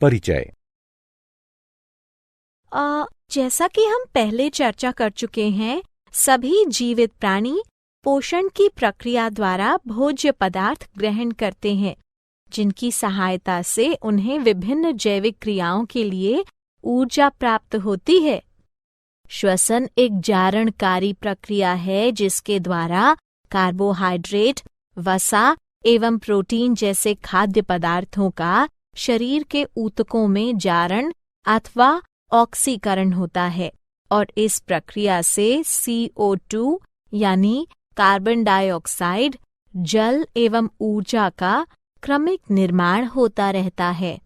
परिचय। जैसा कि हम पहले चर्चा कर चुके हैं, सभी जीवित प्राणी पोषण की प्रक्रिया द्वारा भोज्य पदार्थ ग्रहण करते हैं, जिनकी सहायता से उन्हें विभिन्न जैविक क्रियाओं के लिए ऊर्जा प्राप्त होती है। श्वसन एक जारणकारी प्रक्रिया है जिसके द्वारा कार्बोहाइड्रेट, वसा एवं प्रोटीन जैसे खाद्य पदार्थों का शरीर के ऊतकों में जारण अथवा ऑक्सीकरण होता है और इस प्रक्रिया से CO2 यानी कार्बन डाइऑक्साइड, जल एवं ऊर्जा का क्रमिक निर्माण होता रहता है।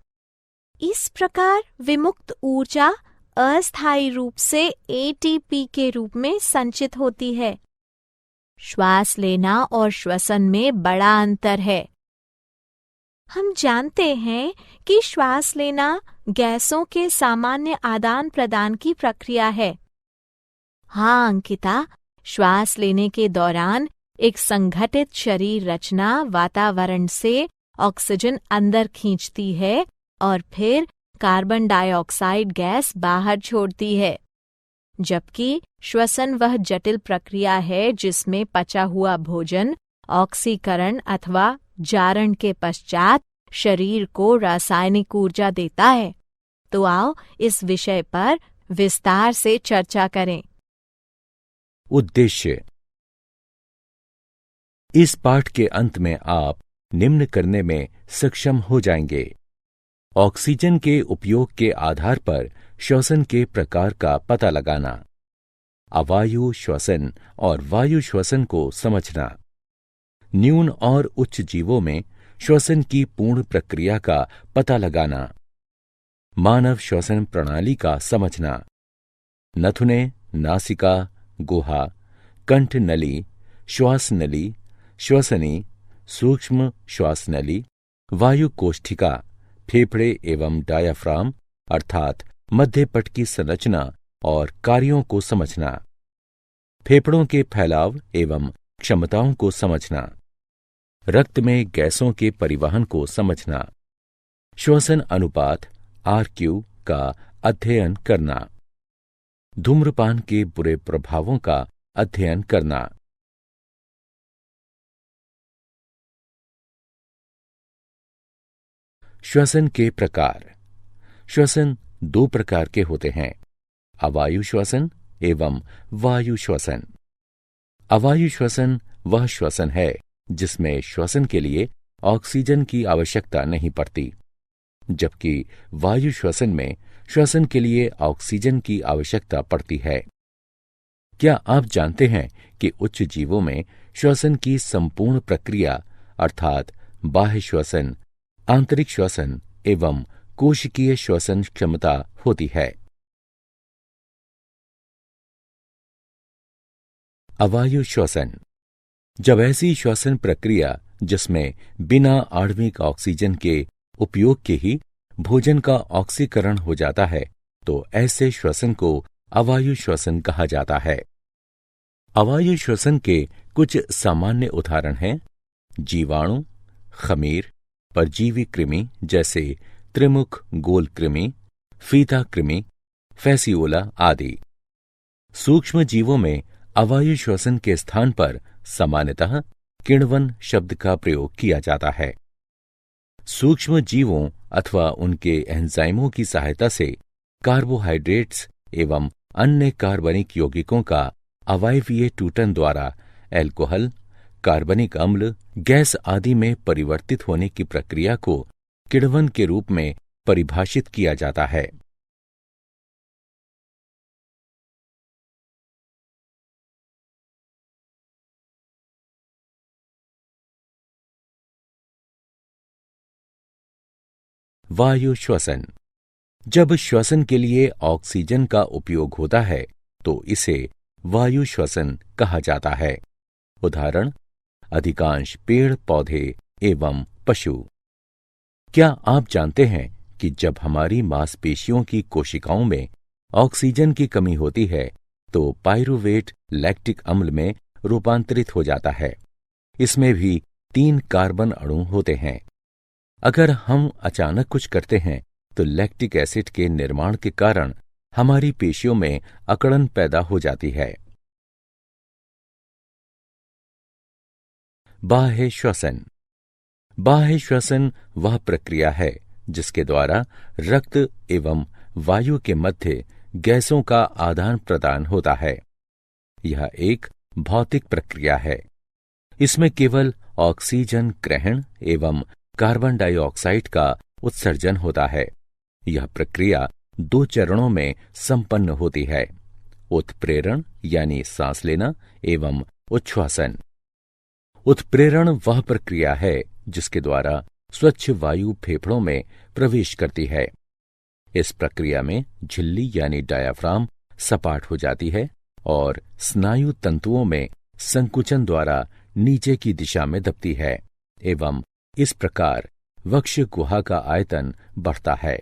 इस प्रकार विमुक्त ऊर्जा अस्थायी रूप से ATP के रूप में संचित होती है। श्वास लेना और श्वसन में बड़ा अंतर है। हम जानते हैं कि श्वास लेना गैसों के सामान्य आदान प्रदान की प्रक्रिया है। हाँ अंकिता, श्वास लेने के दौरान एक संगठित शरीर रचना वातावरण से ऑक्सीजन अंदर खींचती है और फिर कार्बन डाइऑक्साइड गैस बाहर छोड़ती है, जबकि श्वसन वह जटिल प्रक्रिया है जिसमें पचा हुआ भोजन ऑक्सीकरण अथवा जारण के पश्चात शरीर को रासायनिक ऊर्जा देता है। तो आओ इस विषय पर विस्तार से चर्चा करें। उद्देश्य। इस पाठ के अंत में आप निम्न करने में सक्षम हो जाएंगे: ऑक्सीजन के उपयोग के आधार पर श्वसन के प्रकार का पता लगाना, अवायु श्वसन और वायु श्वसन को समझना, न्यून और उच्च जीवों में श्वसन की पूर्ण प्रक्रिया का पता लगाना, मानव श्वसन प्रणाली का समझना, नथुने, नासिका, गुहा, कंठ नली, श्वास नली, श्वसनी, सूक्ष्म श्वास नली, वायु कोष्ठिका, फेफड़े एवं डायाफ्राम अर्थात मध्यपट की संरचना और कार्यों को समझना, फेफड़ों के फैलाव एवं क्षमताओं को समझना, रक्त में गैसों के परिवहन को समझना, श्वसन अनुपात RQ का अध्ययन करना, धूम्रपान के बुरे प्रभावों का अध्ययन करना। श्वसन के प्रकार। श्वसन दो प्रकार के होते हैं: अवायु श्वसन एवं वायु श्वसन। अवायु श्वसन वह श्वसन है जिसमें श्वसन के लिए ऑक्सीजन की आवश्यकता नहीं पड़ती, जबकि वायु श्वसन में श्वसन के लिए ऑक्सीजन की आवश्यकता पड़ती है। क्या आप जानते हैं कि उच्च जीवों में श्वसन की संपूर्ण प्रक्रिया अर्थात बाह्य श्वसन, आंतरिक श्वसन एवं कोशिकीय श्वसन क्षमता होती है? अवायु श्वसन। जब ऐसी श्वसन प्रक्रिया जिसमें बिना आणविक ऑक्सीजन के उपयोग के ही भोजन का ऑक्सीकरण हो जाता है, तो ऐसे श्वसन को अवायु श्वसन कहा जाता है। अवायु श्वसन के कुछ सामान्य उदाहरण हैं: जीवाणु, खमीर, परजीवी कृमि जैसे त्रिमुख गोल कृमि, फीता कृमि, फैसियोला आदि। सूक्ष्म जीवों में अवायु श्वसन के स्थान पर सामान्यतः किण्वन शब्द का प्रयोग किया जाता है। सूक्ष्म जीवों अथवा उनके एंजाइमों की सहायता से कार्बोहाइड्रेट्स एवं अन्य कार्बनिक यौगिकों का अवायवीय टूटन द्वारा अल्कोहल, कार्बनिक अम्ल, गैस आदि में परिवर्तित होने की प्रक्रिया को किण्वन के रूप में परिभाषित किया जाता है। वायु श्वसन। जब श्वसन के लिए ऑक्सीजन का उपयोग होता है तो इसे वायु श्वसन कहा जाता है। उदाहरण: अधिकांश पेड़ पौधे एवं पशु। क्या आप जानते हैं कि जब हमारी मांसपेशियों की कोशिकाओं में ऑक्सीजन की कमी होती है तो पाइरूवेट लैक्टिक अम्ल में रूपांतरित हो जाता है। इसमें भी 3 कार्बन अणु होते हैं। अगर हम अचानक कुछ करते हैं तो लैक्टिक एसिड के निर्माण के कारण हमारी पेशियों में अकड़न पैदा हो जाती है। बाह्य श्वसन। बाह्य श्वसन वह प्रक्रिया है जिसके द्वारा रक्त एवं वायु के मध्य गैसों का आदान प्रदान होता है। यह एक भौतिक प्रक्रिया है। इसमें केवल ऑक्सीजन ग्रहण एवं कार्बन डाइऑक्साइड का उत्सर्जन होता है। यह प्रक्रिया 2 चरणों में संपन्न होती है, उत्प्रेरण यानी सांस लेना एवं उच्छ्वासन। उत्प्रेरण वह प्रक्रिया है जिसके द्वारा स्वच्छ वायु फेफड़ों में प्रवेश करती है। इस प्रक्रिया में झिल्ली यानी डायाफ्राम सपाट हो जाती है और स्नायु तंतुओं में संकुचन द्वारा नीचे की दिशा में दबती है एवं इस प्रकार वक्ष गुहा का आयतन बढ़ता है।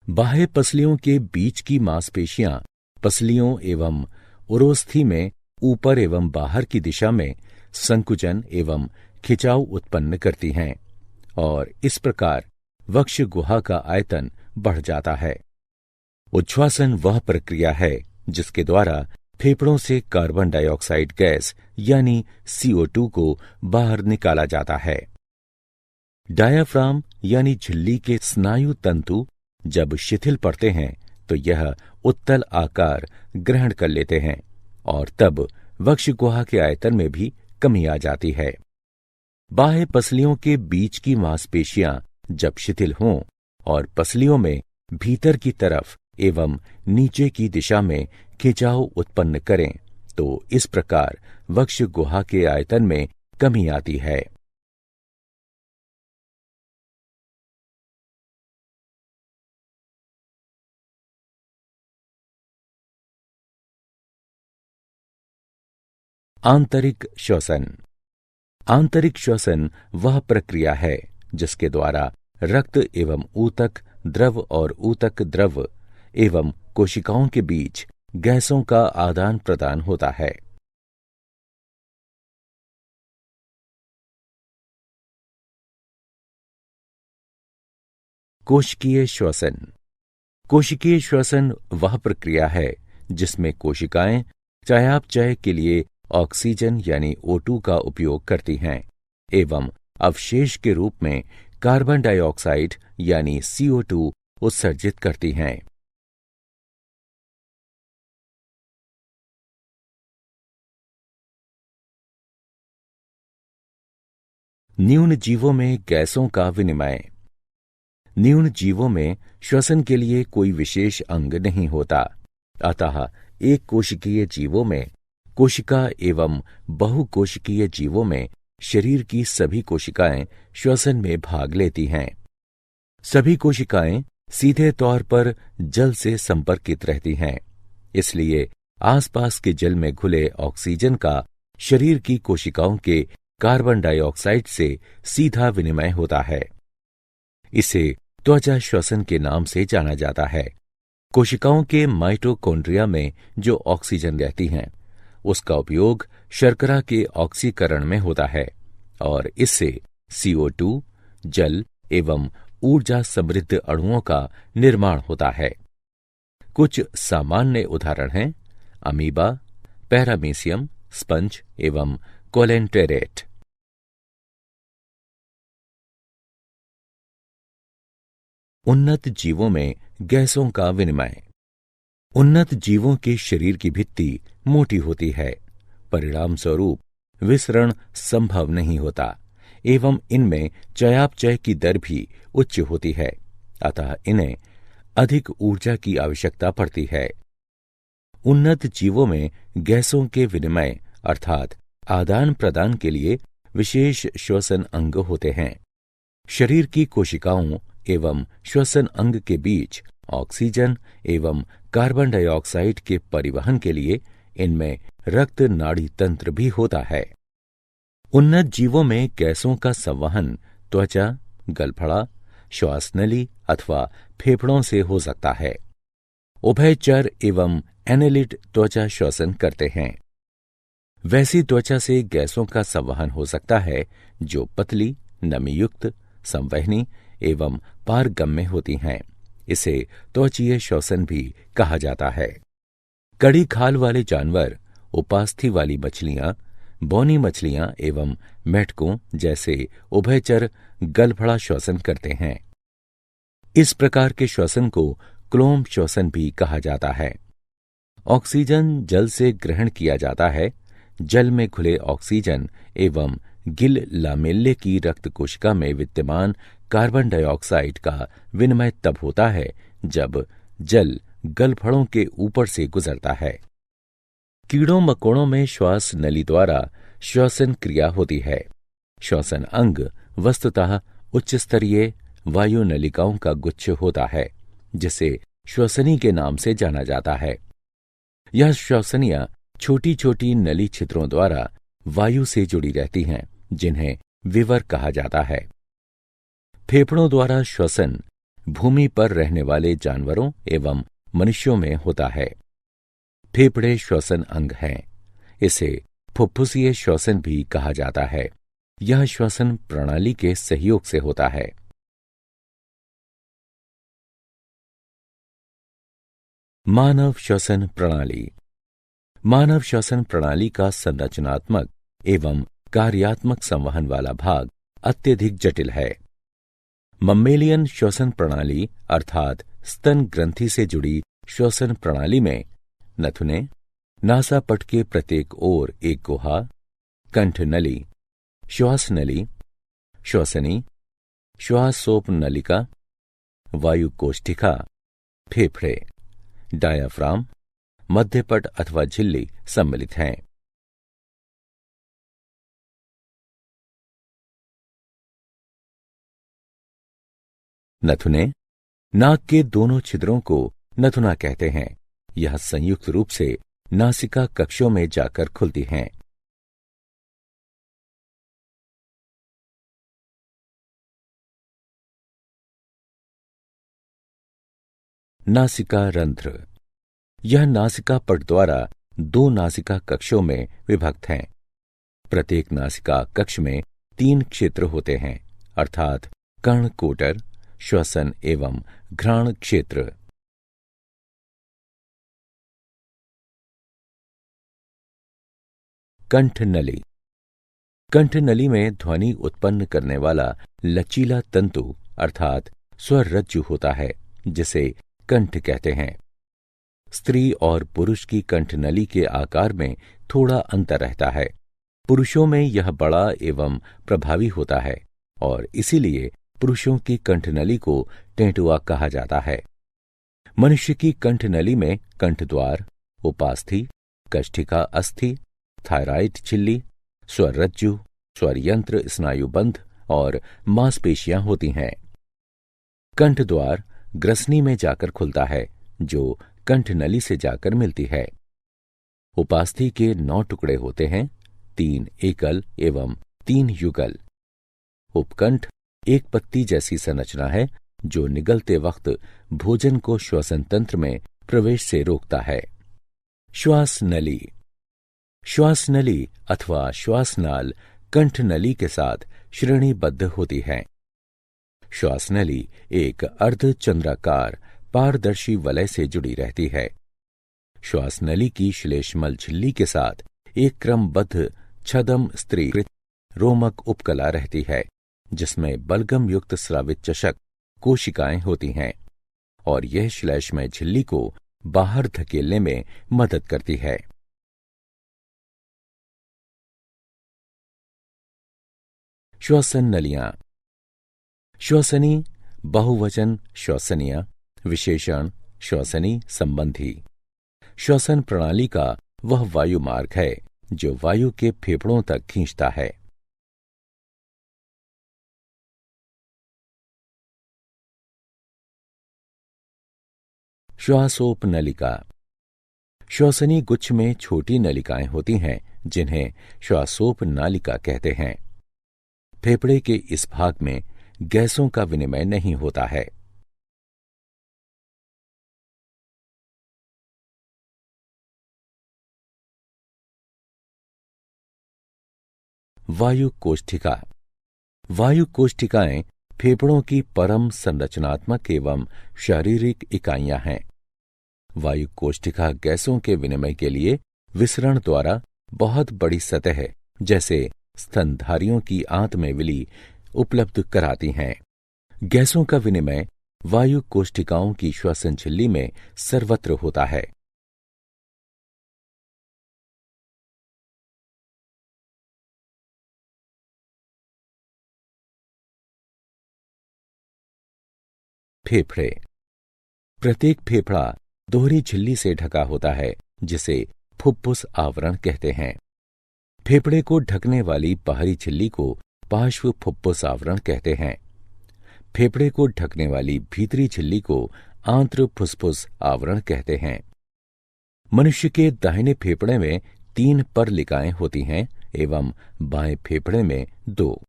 बाह्य पसलियों के बीच की मांसपेशियां पसलियों एवं उरोस्थि में ऊपर एवं बाहर की दिशा में संकुचन एवं खिंचाव उत्पन्न करती हैं और इस प्रकार वक्ष गुहा का आयतन बढ़ जाता है। उच्छ्वासन वह प्रक्रिया है जिसके द्वारा फेफड़ों से कार्बन डाइऑक्साइड गैस यानी CO2 को बाहर निकाला जाता है। डायाफ्राम यानी झिल्ली के स्नायु तंतु जब शिथिल पड़ते हैं तो यह उत्तल आकार ग्रहण कर लेते हैं और तब वक्ष गुहा के आयतन में भी कमी आ जाती है। बाह्य पसलियों के बीच की मांसपेशियां जब शिथिल हों और पसलियों में भीतर की तरफ एवं नीचे की दिशा में खिंचाव उत्पन्न करें तो इस प्रकार वक्ष गुहा के आयतन में कमी आती है। आंतरिक श्वसन। आंतरिक श्वसन वह प्रक्रिया है जिसके द्वारा रक्त एवं ऊतक द्रव और ऊतक द्रव एवं कोशिकाओं के बीच गैसों का आदान प्रदान होता है। कोशिकीय श्वसन। कोशिकीय श्वसन वह प्रक्रिया है जिसमें कोशिकाएं चयापचय के लिए ऑक्सीजन यानी O2 का उपयोग करती हैं एवं अवशेष के रूप में कार्बन डाइऑक्साइड यानी CO2 उत्सर्जित करती हैं। न्यून जीवों में गैसों का विनिमय। न्यून जीवों में श्वसन के लिए कोई विशेष अंग नहीं होता, अतः एक कोशिकीय जीवों में कोशिका एवं बहुकोशिकीय जीवों में शरीर की सभी कोशिकाएं श्वसन में भाग लेती हैं। सभी कोशिकाएं सीधे तौर पर जल से संपर्कित रहती हैं, इसलिए आसपास के जल में घुले ऑक्सीजन का शरीर की कोशिकाओं के कार्बन डाइऑक्साइड से सीधा विनिमय होता है। इसे त्वचा श्वसन के नाम से जाना जाता है। कोशिकाओं के माइटोकॉन्ड्रिया में जो ऑक्सीजन रहती हैं उसका उपयोग शर्करा के ऑक्सीकरण में होता है और इससे CO2 जल एवं ऊर्जा समृद्ध अणुओं का निर्माण होता है। कुछ सामान्य उदाहरण हैं अमीबा, पैरामीशियम, स्पंज एवं कोलेंटेरेट। उन्नत जीवों में गैसों का विनिमय। उन्नत जीवों के शरीर की भित्ति मोटी होती है, परिणाम स्वरूप विसरण संभव नहीं होता एवं इनमें चयापचय की दर भी उच्च होती है, अतः इन्हें अधिक ऊर्जा की आवश्यकता पड़ती है। उन्नत जीवों में गैसों के विनिमय अर्थात आदान प्रदान के लिए विशेष श्वसन अंग होते हैं। शरीर की कोशिकाओं एवं श्वसन अंग के बीच ऑक्सीजन एवं कार्बन डाइऑक्साइड के परिवहन के लिए इनमें रक्त नाड़ी तंत्र भी होता है। उन्नत जीवों में गैसों का संवहन त्वचा, गलफड़ा, श्वास नली अथवा फेफड़ों से हो सकता है। उभयचर एवं एनेलिड त्वचा श्वसन करते हैं। वैसी त्वचा से गैसों का संवहन हो सकता है जो पतली, नमीयुक्त, संवहनी एवं पारगम्य होती हैं। इसे त्वचीय श्वसन भी कहा जाता है। कड़ी खाल वाले जानवर, उपास्थि वाली मछलियां, बौनी मछलियां एवं मेढकों जैसे उभयचर गलफड़ा श्वसन करते हैं। इस प्रकार के श्वसन को क्लोम श्वसन भी कहा जाता है। ऑक्सीजन जल से ग्रहण किया जाता है। जल में घुले ऑक्सीजन एवं गिल लामेल्ले की रक्त कोशिका में विद्यमान कार्बन डाइऑक्साइड का विनिमय तब होता है जब जल गलफड़ों के ऊपर से गुजरता है। कीड़ों मकोड़ों में श्वास नली द्वारा श्वसन क्रिया होती है। श्वसन अंग वस्तुतः उच्च स्तरीय वायु नलिकाओं का गुच्छ होता है, जिसे श्वसनी के नाम से जाना जाता है। यह श्वसनियां छोटी छोटी नली छिद्रों द्वारा वायु से जुड़ी रहती हैं, जिन्हें विवर कहा जाता है। फेफड़ों द्वारा श्वसन भूमि पर रहने वाले जानवरों एवं मनुष्यों में होता है। फेफड़े श्वसन अंग हैं। इसे फुफ्फुसीय श्वसन भी कहा जाता है। यह श्वसन प्रणाली के सहयोग से होता है। मानव श्वसन प्रणाली। मानव श्वसन प्रणाली का संरचनात्मक एवं कार्यात्मक संवहन वाला भाग अत्यधिक जटिल है। मम्मेलियन श्वसन प्रणाली अर्थात स्तन ग्रंथि से जुड़ी श्वसन प्रणाली में नथुने, नासापट के प्रत्येक ओर एक गुहा, कंठ नली, श्वास नली, श्वसनी, श्वासोप नलिका, वायु कोष्ठिका, फेफड़े, डायाफ्राम, मध्यपट अथवा झिल्ली सम्मिलित हैं। नथुने। नाक के दोनों छिद्रों को नथुना कहते हैं। यह संयुक्त रूप से नासिका कक्षों में जाकर खुलती हैं। नासिका रंध्र। यह नासिका पट द्वारा दो नासिका कक्षों में विभक्त हैं। प्रत्येक नासिका कक्ष में 3 क्षेत्र होते हैं, अर्थात कर्णकोटर, श्वसन एवं घ्राण क्षेत्र। कंठ नली। कंठ नली में ध्वनि उत्पन्न करने वाला लचीला तंतु अर्थात स्वर रज्जु होता है, जिसे कंठ कहते हैं। स्त्री और पुरुष की कंठ नली के आकार में थोड़ा अंतर रहता है। पुरुषों में यह बड़ा एवं प्रभावी होता है और इसीलिए पुरुषों की कंठ नली को टेंटुआ कहा जाता है। मनुष्य की कंठ नली में कंठद्वार, उपास्थि, कष्ठिका अस्थि, थायराइड झिल्ली, स्वर रज्जु, स्वर यंत्र स्नायुबंध और मांसपेशियां होती हैं। कंठद्वार ग्रसनी में जाकर खुलता है, जो कंठ नली से जाकर मिलती है। उपास्थि के 9 टुकड़े होते हैं, 3 एकल एवं 3 युगल। उपकंठ एक पत्ती जैसी संरचना है, जो निगलते वक्त भोजन को श्वसन तंत्र में प्रवेश से रोकता है। श्वास नली। श्वास नली अथवा श्वासनाल कंठ नली के साथ श्रेणीबद्ध होती है। श्वास नली एक अर्धचंद्राकार पारदर्शी वलय से जुड़ी रहती है। श्वास नली की श्लेष्मल झिल्ली के साथ एक क्रमबद्ध छदम स्त्रीकृत रोमक उपकला रहती है, जिसमें बलगम युक्त स्रावित चषक कोशिकाएं होती हैं और यह श्लेष्मय झिल्ली को बाहर धकेलने में मदद करती है। श्वसन नलियां। श्वसनी बहुवचन श्वसनियां, विशेषण श्वसनी संबंधी। श्वसन प्रणाली का वह वायु मार्ग है जो वायु के फेफड़ों तक खींचता है। श्वासोप नलिका। श्वसनी गुच्छ में छोटी नलिकाएं होती हैं, जिन्हें श्वासोप नालिका कहते हैं। फेफड़े के इस भाग में गैसों का विनिमय नहीं होता है। वायु कोष्ठिका। वायु कोष्ठिकाएं फेफड़ों की परम संरचनात्मक एवं शारीरिक इकाइयां हैं। वायु कोष्ठिका गैसों के विनिमय के लिए विसरण द्वारा बहुत बड़ी सतह जैसे स्तनधारियों की आंत में विली उपलब्ध कराती हैं। गैसों का विनिमय वायु कोष्ठिकाओं की श्वसन झिल्ली में सर्वत्र होता है। फेफड़े। प्रत्येक फेफड़ा दोहरी झिल्ली से ढका होता है जिसे फुफ्फुस आवरण कहते हैं। फेफड़े को ढकने वाली बाहरी झिल्ली को पार्श्व फुफ्फुस आवरण कहते हैं। फेफड़े को ढकने वाली भीतरी झिल्ली को आंत्र फुफ्फुस आवरण कहते हैं। मनुष्य के दाहिने फेफड़े में 3 परलिकाएं होती हैं एवं बाएं फेफड़े में 2।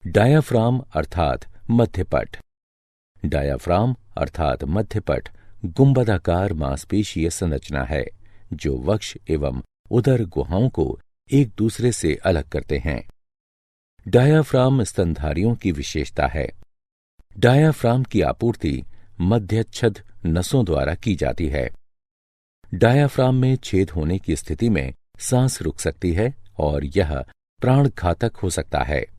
डायाफ्राम अर्थात मध्यपट। डायाफ्राम अर्थात मध्यपट गुंबदाकार मांसपेशीय संरचना है जो वक्ष एवं उदर गुहाओं को एक दूसरे से अलग करते हैं। डायाफ्राम स्तनधारियों की विशेषता है। डायाफ्राम की आपूर्ति मध्यच्छद नसों द्वारा की जाती है। डायाफ्राम में छेद होने की स्थिति में सांस रुक सकती है और यह प्राणघातक हो सकता है।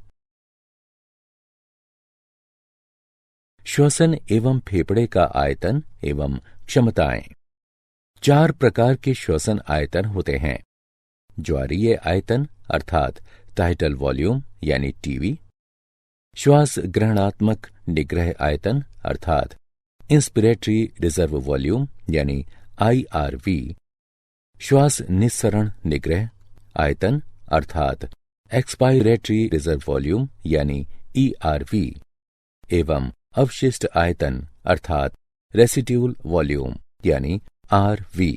श्वसन एवं फेफड़े का आयतन एवं क्षमताएं। 4 प्रकार के श्वसन आयतन होते हैं। ज्वारीय आयतन अर्थात टाइटल वॉल्यूम यानी टीवी, श्वास ग्रहणात्मक निग्रह आयतन अर्थात इंस्पिरेटरी रिजर्व वॉल्यूम यानी IRV, श्वास निस्सरण निग्रह आयतन अर्थात एक्सपायरेटरी रिजर्व वॉल्यूम यानी ERV एवं अवशिष्ट आयतन अर्थात रेसिड्यूल वॉल्यूम यानी RV।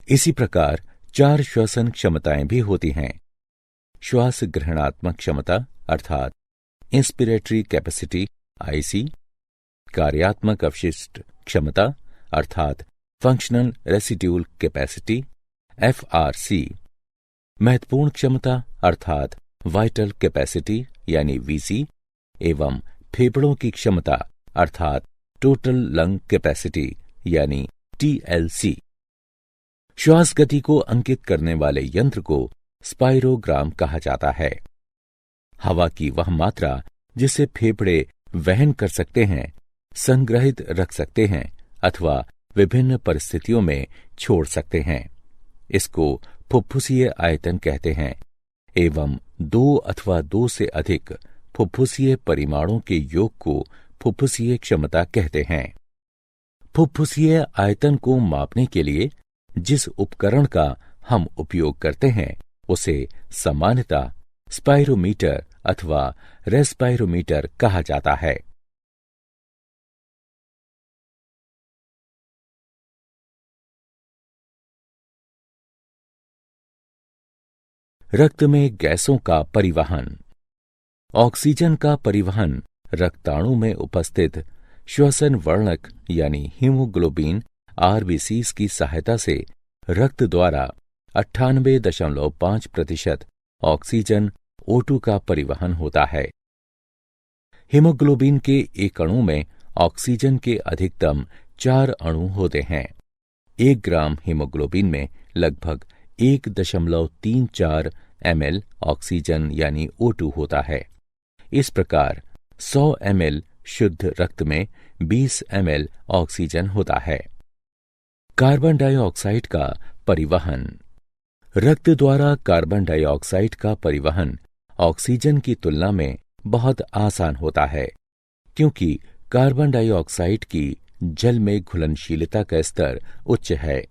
इसी प्रकार 4 श्वसन क्षमताएं भी होती हैं। श्वास ग्रहणात्मक क्षमता अर्थात इंस्पिरेटरी कैपेसिटी IC, कार्यात्मक अवशिष्ट क्षमता अर्थात फंक्शनल रेसिड्यूल कैपेसिटी FRC, महत्वपूर्ण क्षमता अर्थात वाइटल कैपेसिटी यानी VC एवं फेफड़ों की क्षमता अर्थात टोटल लंग कैपेसिटी यानी TLC। श्वास गति को अंकित करने वाले यंत्र को स्पाइरोग्राम कहा जाता है। हवा की वह मात्रा जिसे फेफड़े वहन कर सकते हैं, संग्रहित रख सकते हैं अथवा विभिन्न परिस्थितियों में छोड़ सकते हैं, इसको फुफ्फुसीय आयतन कहते हैं एवं 2 अथवा 2 से अधिक फुफ्फुसीय परिमाणों के योग को फुफ्फुसीय क्षमता कहते हैं। फुफ्फुसीय आयतन को मापने के लिए जिस उपकरण का हम उपयोग करते हैं उसे सामान्यतः स्पाइरोमीटर अथवा रेस्पाइरोमीटर कहा जाता है। रक्त में गैसों का परिवहन। ऑक्सीजन का परिवहन रक्ताणु में उपस्थित श्वसन वर्णक यानी हीमोग्लोबिन RBCs की सहायता से रक्त द्वारा 98.5% ऑक्सीजन O2 का परिवहन होता है। हीमोग्लोबिन के एक अणु में ऑक्सीजन के अधिकतम 4 अणु होते हैं। 1 ग्राम हीमोग्लोबिन में लगभग 1.34 ml ऑक्सीजन यानी O2 होता है। इस प्रकार 100 ml शुद्ध रक्त में 20 ml ऑक्सीजन होता है। कार्बन डाइऑक्साइड का परिवहन। रक्त द्वारा कार्बन डाइऑक्साइड का परिवहन ऑक्सीजन की तुलना में बहुत आसान होता है क्योंकि कार्बन डाइऑक्साइड की जल में घुलनशीलता का स्तर उच्च है।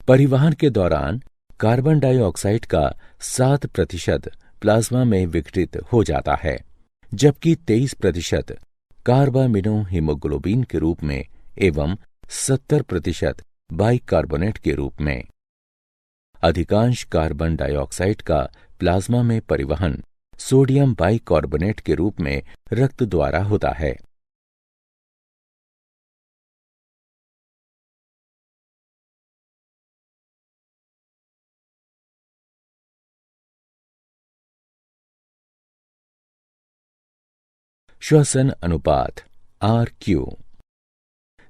परिवहन के दौरान कार्बन डाइऑक्साइड का 7% प्लाज्मा में विघटित हो जाता है जबकि 23% कार्बामिनो हीमोग्लोबिन के रूप में एवं 70% बाइकार्बोनेट के रूप में। अधिकांश कार्बन डाइऑक्साइड का प्लाज्मा में परिवहन सोडियम बाइकार्बोनेट के रूप में रक्त द्वारा होता है। श्वसन अनुपात RQ।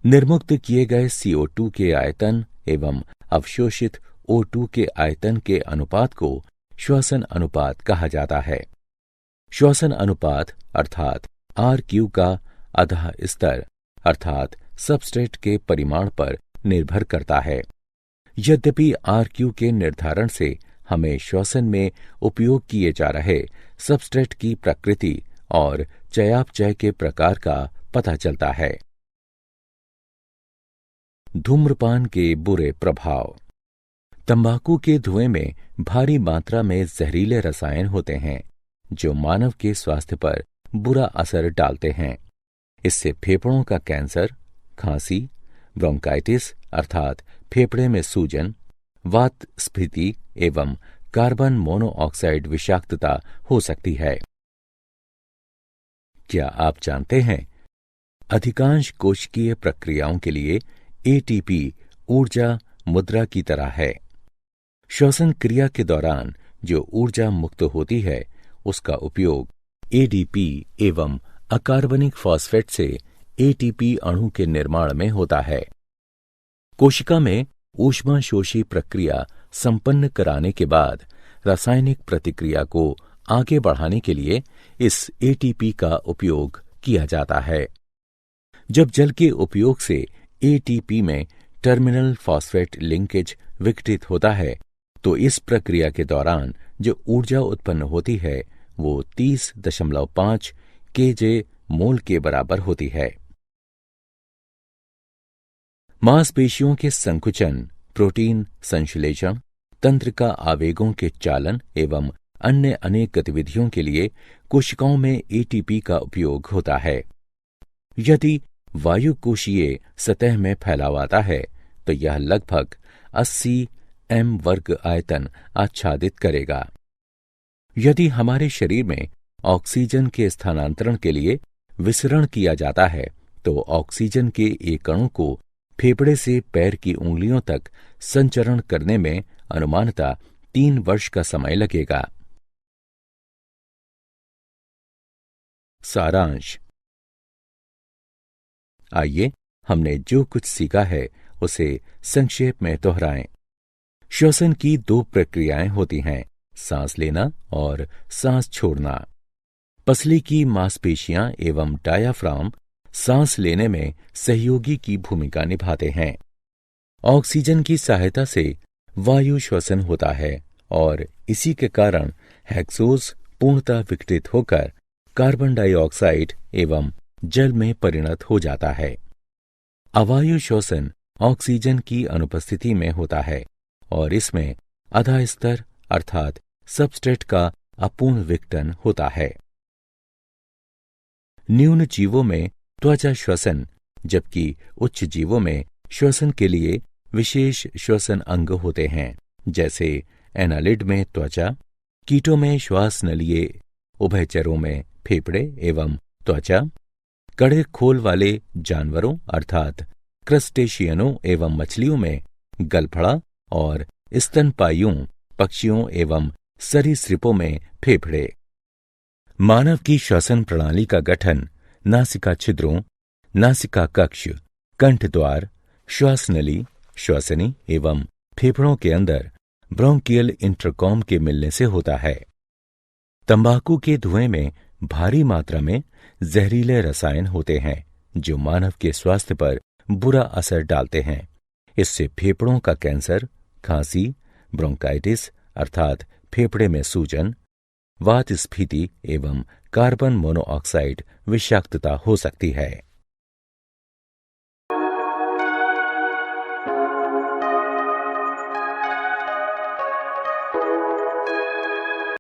निर्मुक्त किए गए CO2 के आयतन एवं अवशोषित O2 के आयतन के अनुपात को श्वसन अनुपात कहा जाता है। श्वसन अनुपात अर्थात RQ का अधः स्तर अर्थात सबस्ट्रेट के परिमाण पर निर्भर करता है। यद्यपि RQ के निर्धारण से हमें श्वसन में उपयोग किए जा रहे सबस्ट्रेट की प्रकृति और चयापचय के प्रकार का पता चलता है। धूम्रपान के बुरे प्रभाव। तंबाकू के धुएं में भारी मात्रा में जहरीले रसायन होते हैं जो मानव के स्वास्थ्य पर बुरा असर डालते हैं। इससे फेफड़ों का कैंसर, खांसी, ब्रोंकाइटिस अर्थात फेफड़े में सूजन, वात स्फीति एवं कार्बन मोनोऑक्साइड विषाक्तता हो सकती है। क्या आप जानते हैं, अधिकांश कोशिकीय प्रक्रियाओं के लिए ATP ऊर्जा मुद्रा की तरह है। श्वसन क्रिया के दौरान जो ऊर्जा मुक्त होती है उसका उपयोग ADP एवं अकार्बनिक फॉस्फेट से ATP अणु के निर्माण में होता है। कोशिका में ऊष्माशोषी प्रक्रिया संपन्न कराने के बाद रासायनिक प्रतिक्रिया को आगे बढ़ाने के लिए इस ATP का उपयोग किया जाता है। जब जल के उपयोग से ATP में टर्मिनल फॉस्फेट लिंकेज विघटित होता है तो इस प्रक्रिया के दौरान जो ऊर्जा उत्पन्न होती है वो 30.5 kJ मोल के बराबर होती है। मांसपेशियों के संकुचन, प्रोटीन संश्लेषण, तंत्र का आवेगों के चालन एवं अन्य अनेक गतिविधियों के लिए कोशिकाओं में ATP का उपयोग होता है। यदि वायु कोशीय सतह में फैलावाता है तो यह लगभग 80 m वर्ग आयतन आच्छादित करेगा। यदि हमारे शरीर में ऑक्सीजन के स्थानांतरण के लिए विसरण किया जाता है तो ऑक्सीजन के एक अणु को फेफड़े से पैर की उंगलियों तक संचरण करने में अनुमानतः 3 वर्ष का समय लगेगा। सारांश। आइए हमने जो कुछ सीखा है उसे संक्षेप में दोहराएं। श्वसन की 2 प्रक्रियाएं होती हैं, सांस लेना और सांस छोड़ना। पसली की मांसपेशियां एवं डायाफ्राम सांस लेने में सहयोगी की भूमिका निभाते हैं। ऑक्सीजन की सहायता से वायु श्वसन होता है और इसी के कारण हेक्सोज पूर्णतः विघटित होकर कार्बन डाइऑक्साइड एवं जल में परिणत हो जाता है। अवायु श्वसन ऑक्सीजन की अनुपस्थिति में होता है और इसमें आधा स्तर अर्थात सबस्ट्रेट का अपूर्ण विघटन होता है। न्यून जीवों में त्वचा श्वसन जबकि उच्च जीवों में श्वसन के लिए विशेष श्वसन अंग होते हैं, जैसे एनालिड में त्वचा, कीटों में श्वास नलिये, उभयचरों में फेफड़े एवं त्वचा, कड़े खोल वाले जानवरों अर्थात क्रस्टेशियनों एवं मछलियों में गलफड़ा और स्तनपायियों, पक्षियों एवं सरीसृपों में फेफड़े। मानव की श्वसन प्रणाली का गठन नासिका छिद्रों, नासिका कक्ष, कंठद्वार, श्वास नली, श्वसनी एवं फेफड़ों के अंदर ब्रोंकियल इंटरकॉम के मिलने से होता है। तंबाकू के धुएं में भारी मात्रा में जहरीले रसायन होते हैं जो मानव के स्वास्थ्य पर बुरा असर डालते हैं। इससे फेफड़ों का कैंसर, खांसी, ब्रोंकाइटिस अर्थात फेफड़े में सूजन, वात स्फीति एवं कार्बन मोनोऑक्साइड विषाक्तता हो सकती है।